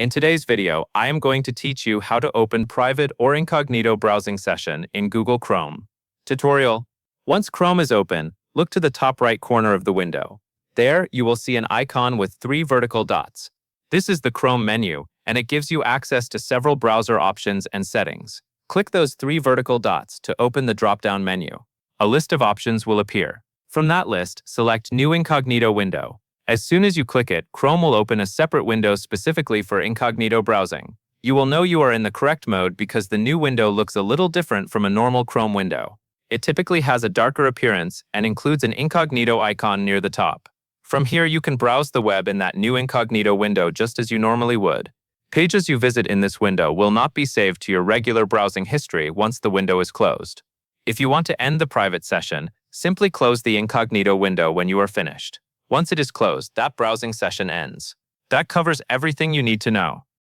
In today's video, I am going to teach you how to open private or incognito browsing session in Google Chrome. Tutorial. Once Chrome is open, look to the top right corner of the window. There, you will see an icon with 3 vertical dots. This is the Chrome menu, and it gives you access to several browser options and settings. Click those 3 vertical dots to open the drop-down menu. A list of options will appear. From that list, select New Incognito window. As soon as you click it, Chrome will open a separate window specifically for incognito browsing. You will know you are in the correct mode because the new window looks a little different from a normal Chrome window. It typically has a darker appearance and includes an incognito icon near the top. From here, you can browse the web in that new incognito window just as you normally would. Pages you visit in this window will not be saved to your regular browsing history once the window is closed. If you want to end the private session, simply close the incognito window when you are finished. Once it is closed, that browsing session ends. That covers everything you need to know.